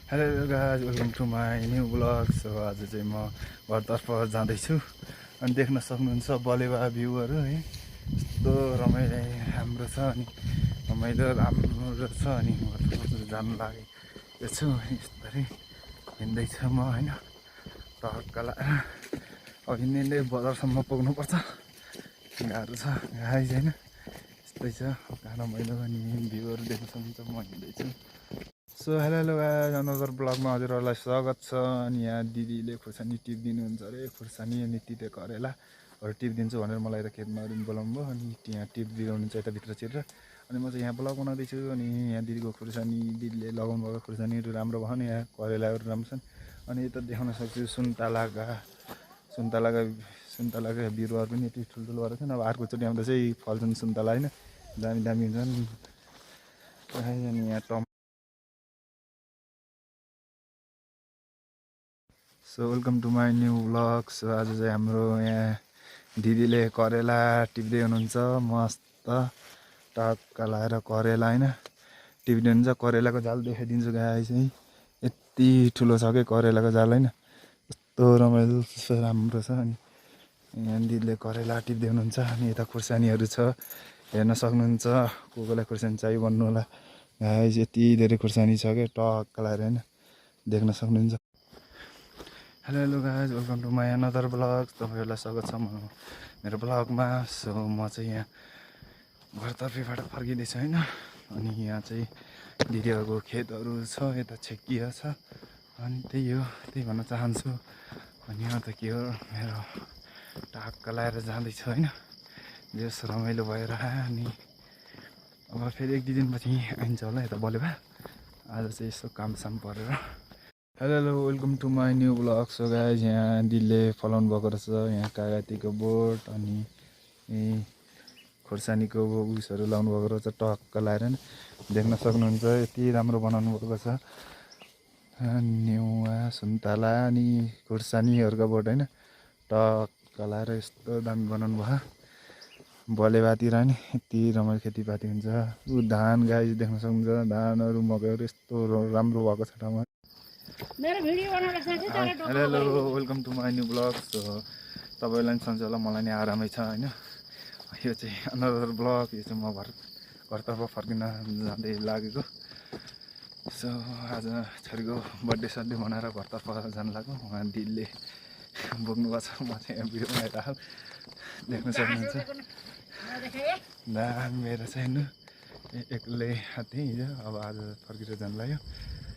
Hello guys, welcome to my new vlog. So आज चाहिँ म घरतर्फ जाँदैछु अनि देख्न सक्नुहुन्छ बलेवा भ्यूहरू है। यस्तो रमाइलो राम्रो छ अनि रमाइलो राम्रो छ अनि घरतर्फ जानु लागेको छु। यस्तरी हिँड्दैछु म होइन, टक्क लगाएर अब हिँड्दै बजारसम्म पुग्नुपर्छ। गाह्रो छ गाइज होइन, यस्तै छ रमाइलो अनि भ्यूहरू देख्न सक्नुहुन्छ। म हिँड्दैछु। सो हेलो गाइज, अनदर ब्लगमा हजुरहरूलाई स्वागत छ। अनि यहाँ दिदीले खुर्सानी टिप दिनुहुन्छ अरे, खुर्सानी अनि तिते करेलाहरू टिप दिन्छु भनेर मलाई यता खेतमा बोलाउनु भयो अनि यहाँ टिप दिनुहुन्छ यताभित्र छिरेर। अनि म चाहिँ यहाँ ब्लग बनाउँदैछु अनि यहाँ दिदीको खुर्सानी, दिदीले लगाउनु भएको खुर्सानीहरू राम्रो भयो नि, यहाँ करेलाहरू राम्रो छन्। अनि यता देखाउन सक्छु सुन्तलाका बिरुवाहरू पनि यति ठुल्ठुलो भएर छन्। अब अर्कोचोटि आउँदा चाहिँ फल्छन् सुन्तला होइन, दामी दामी हुन्छन्। अनि यहाँ so welcome to my new vlog. So आज चाहिँ हाम्रो यहाँ दिदीले करेला टिप्दै हुनुहुन्छ। मस्त टक्क लगाएर करेला होइन टिप्दै हुनुहुन्छ। करेलाको जाल देखाइदिन्छु गाई चाहिँ, यति ठुलो छ कि करेलाको जाल होइन, यस्तो रमाइलो राम्रो छ। अनि यहाँ दिदीले करेला टिप्दै हुनुहुन्छ। अनि यता खुर्सानीहरू छ हेर्न सक्नुहुन्छ, को कोलाई खुर्सानी चाहियो भन्नु होला गाई। यति धेरै खुर्सानी छ कि टक्क लगाएर होइन देख्न सक्नुहुन्छ। Hello guys, welcome to my another vlog. तपाईँहरूलाई स्वागत छ मेरो ब्लगमा। सो म चाहिँ यहाँ घरतर्फबाट फर्किँदैछु होइन। अनि यहाँ चाहिँ दिदीहरूको खेतहरू छ, यता छेकिया छ अनि त्यही भन्न चाहन्छु। अनि यहाँ त के हो, मेरो टक्क लगाएर जाँदैछु होइन, बेस रमाइलो भएर। अनि अब फेरि 1-2 दिनपछि आइन्छ होला यता बलेवा। आज चाहिँ यसो कामसाम परेर। Hello welcome to my new vlog. So guys, यहाँ दिदीले फलाउनु भएको रहेछ यहाँ कागतीको बोट अनि खुर्सानीको उयसहरू लाउनु भएको रहेछ टक्क लगाएर देख्न सक्नुहुन्छ। यति राम्रो बनाउनु भएको छ नेउवा, सुन्तला अनि खुर्सानीहरूको बोट होइन, टक्क लगाएर यस्तो दामी बनाउनु भयो। बलेवातिर नि यति रमाइलो खेतीपाती हुन्छ। ऊ धान गाई देख्न सक्नुहुन्छ, धानहरू मकैहरू यस्तो राम्रो भएको छ ठाउँमा। Hello welcome to my new vlog. So तपाईँलाई पनि सन्चै होला, मलाई नि आरामै छ होइन। यो चाहिँ अनदर ब्लग। यो चाहिँ म घरतर्फ फर्किन जाँदै लागेको। सो आज छोरीको बर्थडे सड्डे मनाएर घरतर्फ जानु लाग्यो। उहाँ दिदीले बोक्नु भएको छ, म चाहिँ यहाँ भिडियो बनाइरहेको देख्न सक्नुहुन्छ। दामी मेरो चाहिँ हेर्नु एक्लै थिएँ हिजो, अब आज फर्केर जानु लाग्यो।